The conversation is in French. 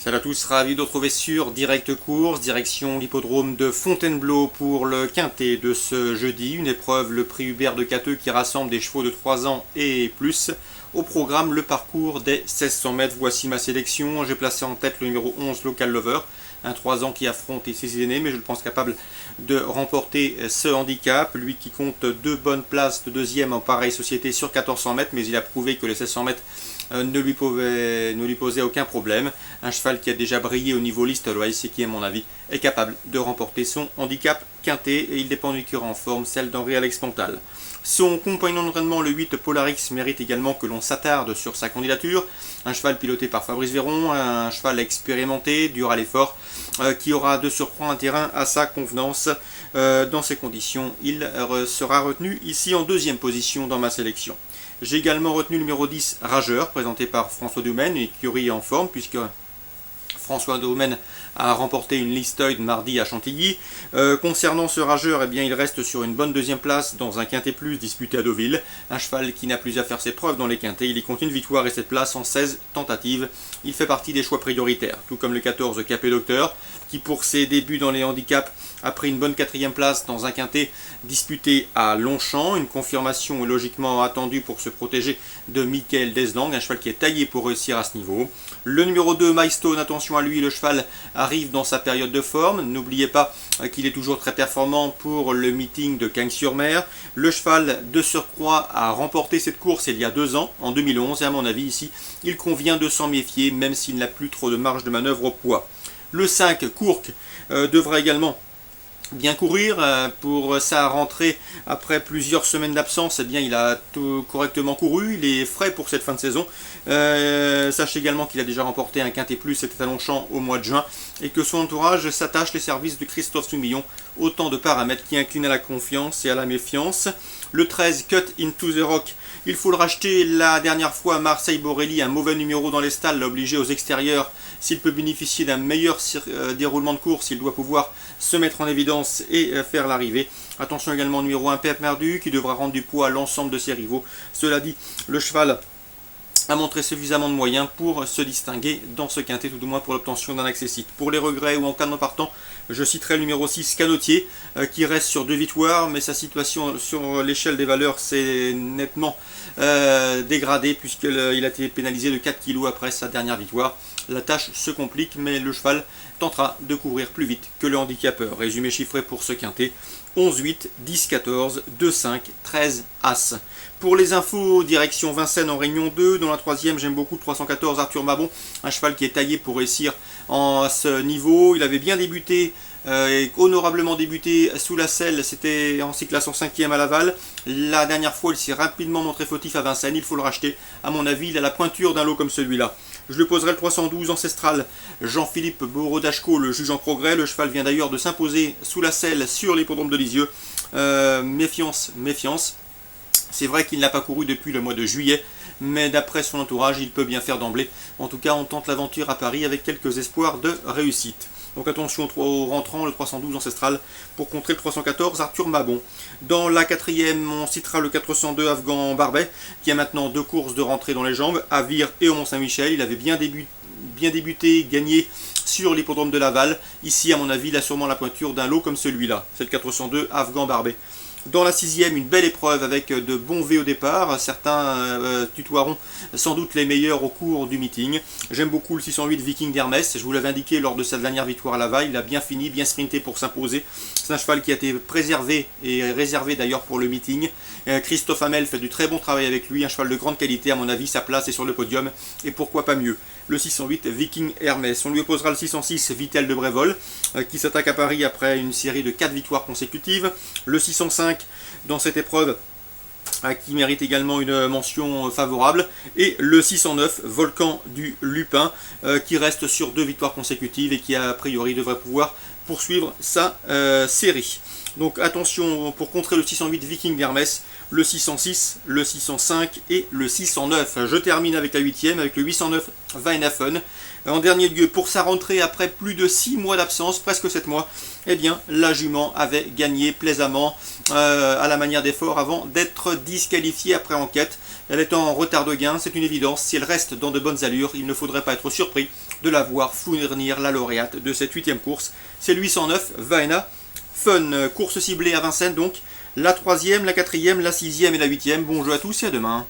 Salut à tous, ravi de retrouver sur Direct Course, direction l'hippodrome de Fontainebleau pour le quintet de ce jeudi. Une épreuve, le prix Hubert de Cateux qui rassemble des chevaux de 3 ans et plus. Au programme, le parcours des 1600 mètres. Voici ma sélection. J'ai placé en tête le numéro 11, Local Lover. Un 3 ans qui affronte ses aînés, mais je le pense capable de remporter ce handicap. Lui qui compte 2 bonnes places de deuxième en pareille société sur 1400 mètres, mais il a prouvé que les 1600 mètres ne lui posait aucun problème. Un cheval qui a déjà brillé au niveau liste Loise et qui, à mon avis, est capable de remporter son handicap quintet. Et il dépend du cœur en forme, celle d'Henri Alex Pontal. Son compagnon d'entraînement, le 8 Polarix, mérite également que l'on s'attarde sur sa candidature. Un cheval piloté par Fabrice Véron, un cheval expérimenté, dur à l'effort, qui aura de surcroît un terrain à sa convenance. Dans ces conditions, il sera retenu ici en deuxième position dans ma sélection. J'ai également retenu le numéro 10, Rageur, présenté par François Doumen, une écurie en forme, puisque François Doumen a remporté une listoïde mardi à Chantilly. Concernant ce Rageur, eh bien, il reste sur une bonne deuxième place dans un quintet plus disputé à Deauville. Un cheval qui n'a plus à faire ses preuves dans les quintets. Il y compte une victoire et 7 places en 16 tentatives. Il fait partie des choix prioritaires, tout comme le 14 Capé Docteur, qui pour ses débuts dans les handicaps a pris une bonne 4e place dans un quintet disputé à Longchamp. Une confirmation est logiquement attendue pour se protéger de Michael Deslang, un cheval qui est taillé pour réussir à ce niveau. Le numéro 2, Milestone, attention à lui, le cheval arrive dans sa période de forme. N'oubliez pas qu'il est toujours très performant pour le meeting de Cagnes-sur-Mer. Le cheval de surcroît a remporté cette course il y a 2 ans, en 2011, et à mon avis ici, il convient de s'en méfier, même s'il n'a plus trop de marge de manœuvre au poids. Le 5, Courc, devra également bien courir pour sa rentrée après plusieurs semaines d'absence. Eh bien, il a tout correctement couru, il est frais pour cette fin de saison. Sachez également qu'il a déjà remporté un quintet plus, c'était à Longchamp au mois de juin, et que son entourage s'attache les services de Christophe Soumillon, autant de paramètres qui inclinent à la confiance et à la méfiance. Le 13, Cut into the Rock, il faut le racheter. La dernière fois, Marseille Borelli, un mauvais numéro dans les stalles, l'a obligé aux extérieurs. S'il peut bénéficier d'un meilleur déroulement de course, il doit pouvoir se mettre en évidence et faire l'arrivée. Attention également au numéro 1, Pep Merdu, qui devra rendre du poids à l'ensemble de ses rivaux. Cela dit, le cheval a montré suffisamment de moyens pour se distinguer dans ce quintet, tout du moins pour l'obtention d'un accessite. Pour les regrets ou en cas de non partant, je citerai le numéro 6, Canotier, qui reste sur 2 victoires, mais sa situation sur l'échelle des valeurs s'est nettement dégradée, puisqu'il a été pénalisé de 4 kg après sa dernière victoire. La tâche se complique, mais le cheval tentera de courir plus vite que le handicapeur. Résumé chiffré pour ce quintet: 11, 8, 10, 14, 2, 5, 13, As. Pour les infos, direction Vincennes en Réunion 2. Dans la 3e, j'aime beaucoup le 314 Arthur Mabon, un cheval qui est taillé pour réussir à ce niveau. Il avait bien débuté, honorablement débuté sous la selle, c'était en cycle à son 5e à Laval. La dernière fois, il s'est rapidement montré fautif à Vincennes, il faut le racheter. À mon avis, il a la pointure d'un lot comme celui-là. Je lui poserai le 312 Ancestral, Jean-Philippe Borodachko, le juge en progrès. Le cheval vient d'ailleurs de s'imposer sous la selle sur l'hippodrome de Lisieux. Méfiance, méfiance. C'est vrai qu'il n'a pas couru depuis le mois de juillet, mais d'après son entourage, il peut bien faire d'emblée. En tout cas, on tente l'aventure à Paris avec quelques espoirs de réussite. Donc attention au rentrant, le 312 Ancestral, pour contrer le 314 Arthur Mabon. Dans la 4e, on citera le 402 Afghan Barbet, qui a maintenant 2 courses de rentrée dans les jambes, à Vire et au Mont-Saint-Michel. Il avait bien débuté, gagné sur l'hippodrome de Laval. Ici, à mon avis, il a sûrement la pointure d'un lot comme celui-là. C'est le 402 Afghan Barbet. Dans la 6e, une belle épreuve avec de bons V au départ. Certains tutoieront sans doute les meilleurs au cours du meeting. J'aime beaucoup le 608 Viking d'Hermès. Je vous l'avais indiqué lors de sa dernière victoire à Laval. Il a bien fini, bien sprinté pour s'imposer. C'est un cheval qui a été préservé et réservé d'ailleurs pour le meeting. Christophe Hamel fait du très bon travail avec lui. Un cheval de grande qualité. À mon avis, sa place est sur le podium. Et pourquoi pas mieux. Le 608 Viking Hermès. On lui opposera le 606 Vitel de Brévol, qui s'attaque à Paris après une série de 4 victoires consécutives. Le 605 dans cette épreuve, qui mérite également une mention favorable, et le 609 Volcan du Lupin, qui reste sur 2 victoires consécutives et qui a priori devrait pouvoir poursuivre sa série. Donc attention pour contrer le 608 Viking d'Hermès, le 606, le 605 et le 609. Je termine avec la 8e, avec le 809 Weihnafen. En dernier lieu, pour sa rentrée après plus de 6 mois d'absence, presque 7 mois, eh bien, la jument avait gagné plaisamment à la manière d'effort avant d'être disqualifiée après enquête. Elle est en retard de gain, c'est une évidence. Si elle reste dans de bonnes allures, il ne faudrait pas être surpris de la voir fournir la lauréate de cette 8e course. C'est le 809 Vaena Fun. Course ciblée à Vincennes donc. La 3e, la 4e, la 6e et la 8e. Bon jeu à tous et à demain.